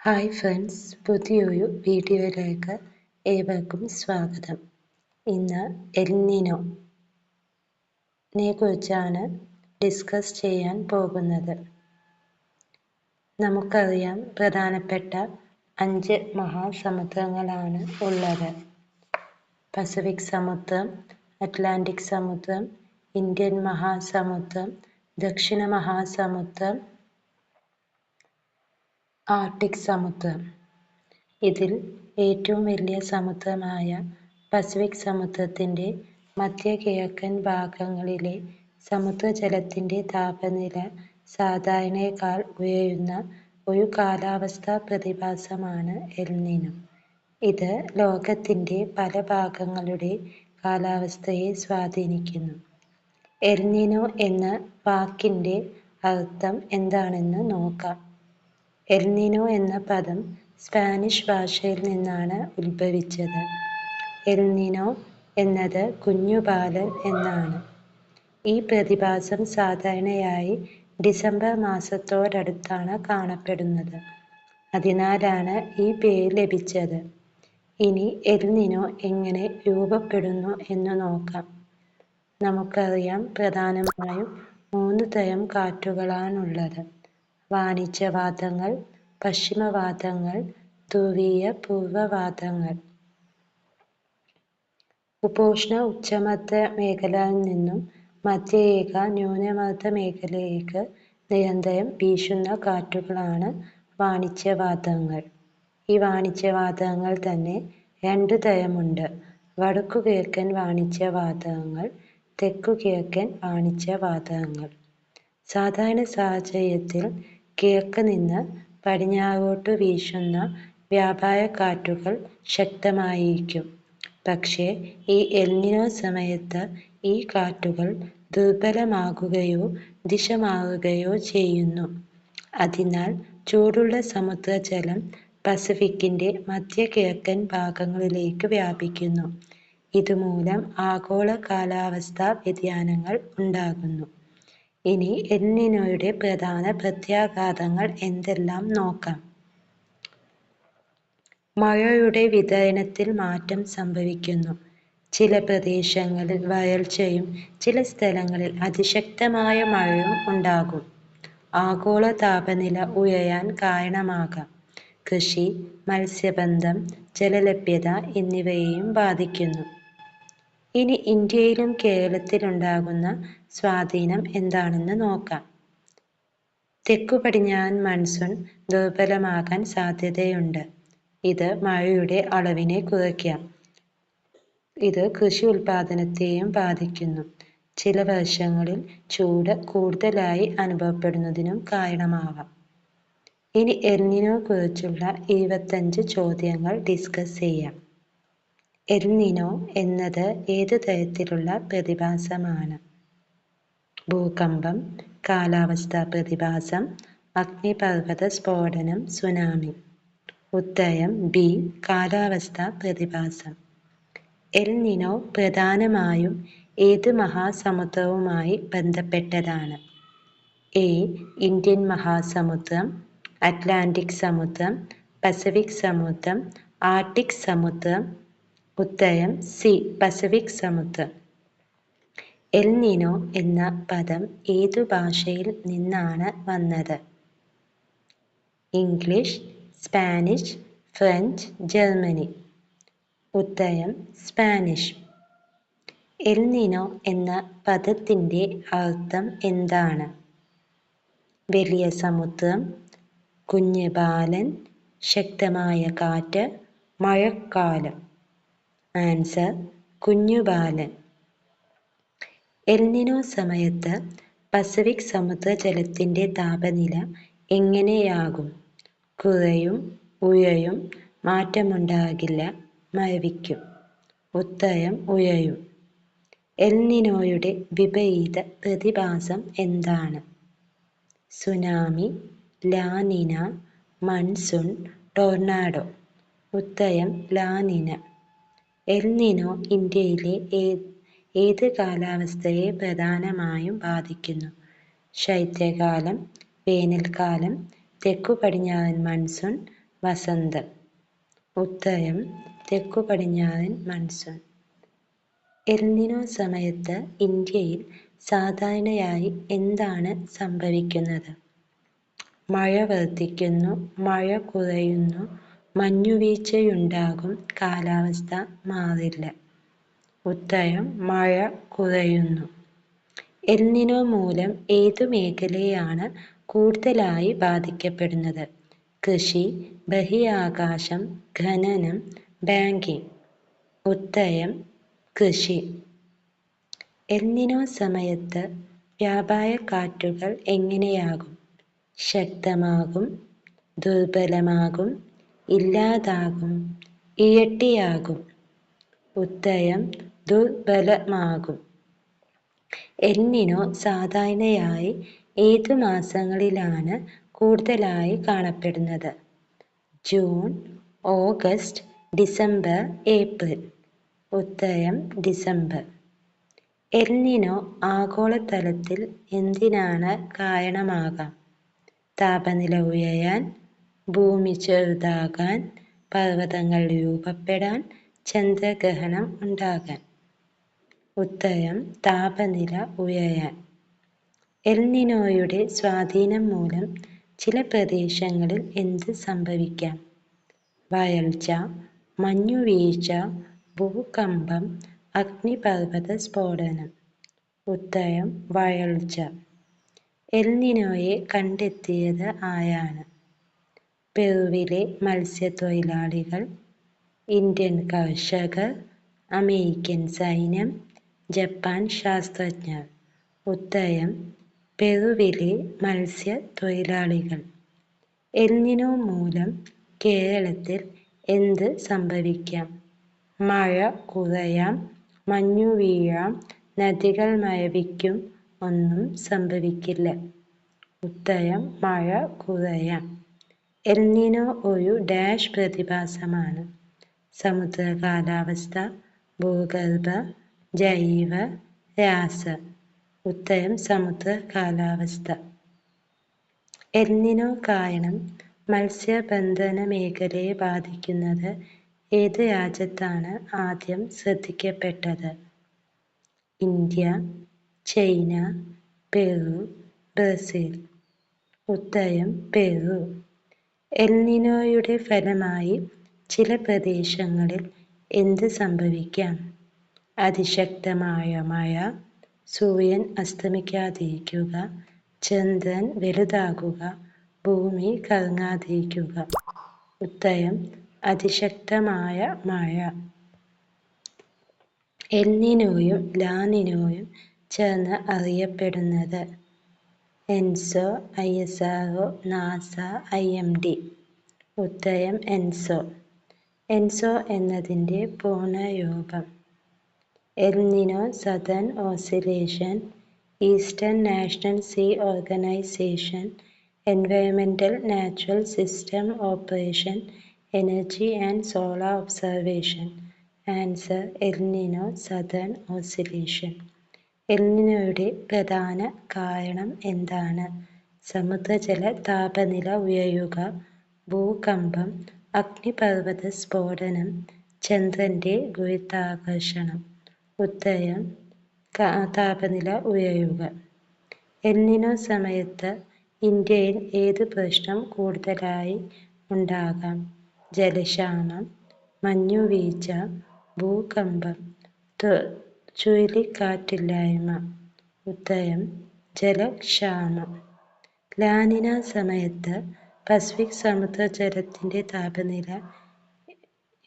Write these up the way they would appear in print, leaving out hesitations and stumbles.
Hi friends, പുതിയൊരു വീഡിയോയിലേക്ക് ഏവർക്കും സ്വാഗതം. ഇന്ന് എൽനിനോനെ കുറിച്ചാണ് ഡിസ്കസ് ചെയ്യാൻ പോകുന്നത്. നമുക്കറിയാം, പ്രധാനപ്പെട്ട 5 മഹാസമുദ്രങ്ങളാണ് ഉള്ളത്. പസഫിക് സമുദ്രം, അറ്റ്ലാന്റിക് സമുദ്രം, ഇന്ത്യൻ മഹാസമുദ്രം, ദക്ഷിണ മഹാസമുദ്രം, ആർട്ടിക് സമുദ്രം. ഇതിൽ ഏറ്റവും വലിയ സമുദ്രമായ പസഫിക് സമുദ്രത്തിൻ്റെ മധ്യകിഴക്കൻ ഭാഗങ്ങളിലെ സമുദ്രജലത്തിൻ്റെ താപനില സാധാരണയേക്കാൾ ഉയരുന്ന ഒരു കാലാവസ്ഥാ പ്രതിഭാസമാണ് എൽനിനോ. ഇത് ലോകത്തിൻ്റെ പല ഭാഗങ്ങളുടെ കാലാവസ്ഥയെ സ്വാധീനിക്കുന്നു. എൽനിനോ എന്ന വാക്കിൻ്റെ അർത്ഥം എന്താണെന്ന് നോക്കാം. എൽനിനോ എന്ന പദം സ്പാനിഷ് ഭാഷയിൽ നിന്നാണ് ഉത്ഭവിച്ചത്. എൽനിനോ എന്നത് കുഞ്ഞുബാലൻ എന്നാണ്. ഈ പ്രതിഭാസം സാധാരണയായി ഡിസംബർ മാസത്തോടടുത്താണ് കാണപ്പെടുന്നത്. അതിനാലാണ് ഈ പേര് ലഭിച്ചത്. ഇനി എൽനിനോ എങ്ങനെ രൂപപ്പെടുന്നു എന്ന് നോക്കാം. നമുക്കറിയാം, പ്രധാനമായും 3 തരം കാറ്റുകളാണുള്ളത്: വാണിജ്യവാതങ്ങൾ, പശ്ചിമവാതങ്ങൾ, ധ്രുവീയ പൂർവവാതങ്ങൾ. ഉപോഷ്ണ ഉച്ചമർദ്ദ മേഖലയിൽ നിന്നും മധ്യരേഖ ന്യൂനമർദ്ദ മേഖലയിലേക്ക് നിരന്തരം വീശുന്ന കാറ്റുകളാണ് വാണിജ്യവാതങ്ങൾ. ഈ വാണിജ്യവാതങ്ങൾ തന്നെ 2 തരമുണ്ട്: വടക്കുകിഴക്കൻ വാണിജ്യവാതങ്ങൾ, തെക്കുകിഴക്കൻ വാണിജ്യവാതങ്ങൾ. സാധാരണ സാഹചര്യത്തിൽ കിഴക്ക് നിന്ന് പടിഞ്ഞാറോട്ട് വീശുന്ന വ്യാപാരക്കാറ്റുകൾ ശക്തമായിരിക്കും. പക്ഷേ ഈ എൽനിനോ സമയത്ത് ഈ കാറ്റുകൾ ദുർബലമാകുകയോ ദിശ മാറുകയോ ചെയ്യുന്നു. അതിനാൽ ചൂടുള്ള സമുദ്രജലം പസഫിക്കിൻ്റെ മധ്യകിഴക്കൻ ഭാഗങ്ങളിലേക്ക് വ്യാപിക്കുന്നു. ഇതുമൂലം ആഗോള കാലാവസ്ഥാ വ്യതിയാനങ്ങൾ ഉണ്ടാകുന്നു. ഇനി എൽനിനോയുടെ പ്രധാന പ്രത്യാഘാതങ്ങൾ എന്തെല്ലാം നോക്കാം. മഴയുടെ വിതരണത്തിൽ മാറ്റം സംഭവിക്കുന്നു. ചില പ്രദേശങ്ങളിൽ വരൾച്ചയും ചില സ്ഥലങ്ങളിൽ അതിശക്തമായ മഴയും ഉണ്ടാകും. ആഗോള താപനില ഉയരാൻ കാരണമാകാം. കൃഷി, മത്സ്യബന്ധനം, ജലലഭ്യത എന്നിവയെയും ബാധിക്കുന്നു. ഇനി ഇന്ത്യയിലും കേരളത്തിലുണ്ടാകുന്ന സ്വാധീനം എന്താണെന്ന് നോക്കാം. തെക്കുപടിഞ്ഞാറൻ മൺസൂൺ ദുർബലമാകാൻ സാധ്യതയുണ്ട്. ഇത് മഴയുടെ അളവിനെ കുറയ്ക്കാം. ഇത് കൃഷി ഉൽപാദനത്തെയും ബാധിക്കുന്നു. ചില വർഷങ്ങളിൽ ചൂട് കൂടുതലായി അനുഭവപ്പെടുന്നതിനും കാരണമാവാം. ഇനി എൽനിനോ കുറിച്ചുള്ള 25 ചോദ്യങ്ങൾ ഡിസ്കസ് ചെയ്യാം. എൽനിനോ എന്നത് ഏത് തരത്തിലുള്ള പ്രതിഭാസമാണ്? ഭൂകമ്പം, കാലാവസ്ഥാ പ്രതിഭാസം, അഗ്നിപർവ്വത സ്ഫോടനം, സുനാമി. ഉത്തരം ബി, കാലാവസ്ഥാ പ്രതിഭാസം. എൽനിനോ പ്രധാനമായും ഏത് മഹാസമുദ്രവുമായി ബന്ധപ്പെട്ടതാണ്? എ, ഇന്ത്യൻ മഹാസമുദ്രം, അറ്റ്ലാന്റിക് സമുദ്രം, പസഫിക് സമുദ്രം, ആർട്ടിക് സമുദ്രം. ഉത്തരം സി, പസഫിക് സമുദ്രം. എൽനിനോ എന്ന പദം ഏതു ഭാഷയിൽ നിന്നാണ് വന്നത്? English, Spanish, French, Germany. ഉത്തരം സ്പാനിഷ്. എൽനിനോ എന്ന പദത്തിൻ്റെ അർത്ഥം എന്താണ്? വലിയ സമുദ്രം, കുഞ്ഞ് ബാലൻ, ശക്തമായ കാറ്റ്, മഴക്കാലം. ആൻസർ കുഞ്ഞുബാലൻ. എൽനിനോ സമയത്ത് പസഫിക് സമുദ്രജലത്തിൻ്റെ താപനില എങ്ങനെയാകും? കുറയും, ഉയരും, മാറ്റമുണ്ടാകില്ല, മരവിക്കും. ഉത്തരം ഉയരും. എൽനിനോയുടെ വിപരീത പ്രതിഭാസം എന്താണ്? Tsunami, La Nina, monsoon, tornado. ഉത്തരം ലാനിന. എൽനിനോ ഇന്ത്യയിലെ ഏത് കാലാവസ്ഥയെ പ്രധാനമായും ബാധിക്കുന്നു? ശൈത്യകാലം, വേനൽക്കാലം, തെക്കു പടിഞ്ഞാറൻ മൺസൂൺ, വസന്തം. ഉത്തരം തെക്കു പടിഞ്ഞാറൻ മൺസൂൺ. എൽനിനോ സമയത്ത് ഇന്ത്യയിൽ സാധാരണയായി എന്താണ് സംഭവിക്കുന്നത്? മഴ വർദ്ധിക്കുന്നു, മഴ കുറയുന്നു, മഞ്ഞുവീഴ്ചയുണ്ടാകും, കാലാവസ്ഥ മാറില്ല. ഉത്തരം മഴ കുറയുന്നു. എൽനിനോ മൂലം ഏതു മേഖലയാണ് കൂടുതലായി ബാധിക്കപ്പെടുന്നത്? കൃഷി, ബഹിരാകാശം, ഖനനം, ബാങ്കിങ്. ഉത്തരം കൃഷി. എൽനിനോ സമയത്ത് വ്യാപകക്കാറ്റുകൾ എങ്ങനെയാകും? ശക്തമാകും, ദുർബലമാകും, ഇല്ലാതാകും, ഇരട്ടിയാകും. ഉത്തരം ദുർബലമാകും. എൽനിനോ സാധാരണയായി ഏതു മാസങ്ങളിലാണ് കൂടുതലായി കാണപ്പെടുന്നത്? June, August, December, April. ഉത്തരം ഡിസംബർ. എൽനിനോ ആഗോളതലത്തിൽ എന്തിനാണ് കാരണമാകാം? താപനില ഉയരാൻ, ഭൂമി ചെറുതാകാൻ, പർവ്വതങ്ങൾ രൂപപ്പെടാൻ, ചന്ദ്രഗ്രഹണം ഉണ്ടാകാൻ. ഉത്തരം താപനില ഉയരാൻ. എൽനിനോയുടെ സ്വാധീനം മൂലം ചില പ്രദേശങ്ങളിൽ എന്ത് സംഭവിക്കാം? വരൾച്ച, മഞ്ഞുവീഴ്ച, ഭൂകമ്പം, അഗ്നിപർവ്വത സ്ഫോടനം. ഉത്തരം വരൾച്ച. എൽനിനോയെ കണ്ടെത്തിയത് ആരാണ്? പെറുവിലെ മത്സ്യത്തൊഴിലാളികൾ, ഇന്ത്യൻ കർഷകർ, അമേരിക്കൻ സൈന്യം, ജപ്പാൻ ശാസ്ത്രജ്ഞർ. ഉത്തരം പെറുവിലെ മത്സ്യത്തൊഴിലാളികൾ. എൽനിനോ മൂലം കേരളത്തിൽ എന്ത് സംഭവിക്കാം? മഴ കുറയാം, മഞ്ഞു വീഴാം, നദികൾ മരവിക്കും, ഒന്നും സംഭവിക്കില്ല. ഉത്തരം മഴ കുറയാം. എൽനിനോ ഒരു ഡാഷ് പ്രതിഭാസമാണ്. സമുദ്ര കാലാവസ്ഥ, ഭൂഗർഭ, ജൈവ, രാസ. ഉത്തരം സമുദ്ര കാലാവസ്ഥ. എൽനിനോ കാരണം മത്സ്യബന്ധന മേഖലയെ ബാധിക്കുന്നത് ഏത് രാജ്യത്താണ് ആദ്യം ശ്രദ്ധിക്കപ്പെട്ടത്? India, China, Peru, Brazil. ഉത്തരം പെറു. എൽനിനോയുടെ ഫലമായി ചില പ്രദേശങ്ങളിൽ എന്ത് സംഭവിക്കാം? അതിശക്തമായ മഴ, സൂര്യൻ അസ്തമിക്കാതിരിക്കുക, ചന്ദ്രൻ വലുതാകുക, ഭൂമി കറങ്ങാതിരിക്കുക. ഉത്തരം അതിശക്തമായ മഴ. എൽനിനോയും ലാനിനോയും ചേർന്ന് അറിയപ്പെടുന്നത്? ENSO, ISRO, NASA, IMD. ഉത്തരം എൻസോ. എൻസോ എന്നതിൻ്റെ പൂർണ്ണരൂപം? El Nino Southern Oscillation, eastern national sea organisation, environmental natural system operation, energy and solar observation. Answer El Nino Southern Oscillation. എൽനിനോയുടെ പ്രധാന കാരണം എന്താണ്? സമുദ്രജല താപനില ഉയരുക, ഭൂകമ്പം, അഗ്നിപർവ്വത സ്ഫോടനം, ചന്ദ്രൻ്റെ ഗുരുത്വാകർഷണം. ഉത്തരം താപനില ഉയരുക. എൽനിനോ സമയത്ത് ഇന്ത്യയിൽ ഏത് പ്രശ്നം കൂടുതലായി ഉണ്ടാകാം? ജലക്ഷാമം, മഞ്ഞുവീഴ്ച, ഭൂകമ്പം, ചുഴലിക്കാറ്റില്ലായ്മ. ഉത്തരം ജലക്ഷാമം. ലാനിന സമയത്ത് പസഫിക് സമുദ്രജലത്തിൻ്റെ താപനില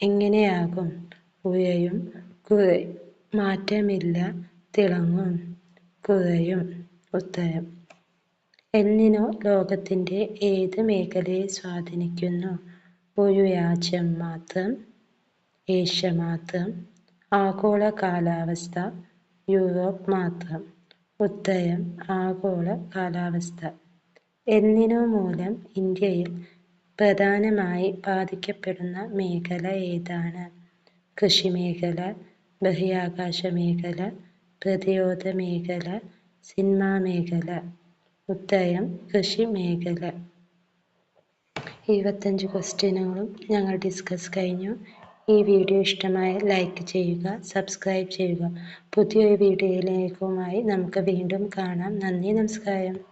എങ്ങനെയാകും? ഉയരും, കുറയും, മാറ്റമില്ല, തിളങ്ങും, കുറയും. ഉത്തരം എൽനിനോ ലോകത്തിൻ്റെ ഏത് മേഖലയെ സ്വാധീനിക്കുന്നു? ഒരു രാജ്യം മാത്രം, ഏഷ്യ മാത്രം, ആഗോള കാലാവസ്ഥ, യൂറോപ്പ് മാത്രം. ഉത്തരം ആഗോള കാലാവസ്ഥ. എൽനിനോ മൂലം ഇന്ത്യയിൽ പ്രധാനമായി ബാധിക്കപ്പെടുന്ന മേഖല ഏതാണ്? കൃഷിമേഖല, ബഹിരാകാശ മേഖല, പ്രതിരോധ മേഖല, സിനിമാ മേഖല. ഉത്തരം കൃഷി മേഖല. 25 ക്വസ്റ്റ്യനുകളും ഞങ്ങൾ ഡിസ്കസ് കഴിഞ്ഞു. ഈ വീഡിയോ ഇഷ്ടമായ ലൈക്ക് ചെയ്യുക, സബ്സ്ക്രൈബ് ചെയ്യുക. പുതിയൊരു വീഡിയോയിലേക്കുമായി നമുക്ക് വീണ്ടും കാണാം. നന്ദി, നമസ്കാരം.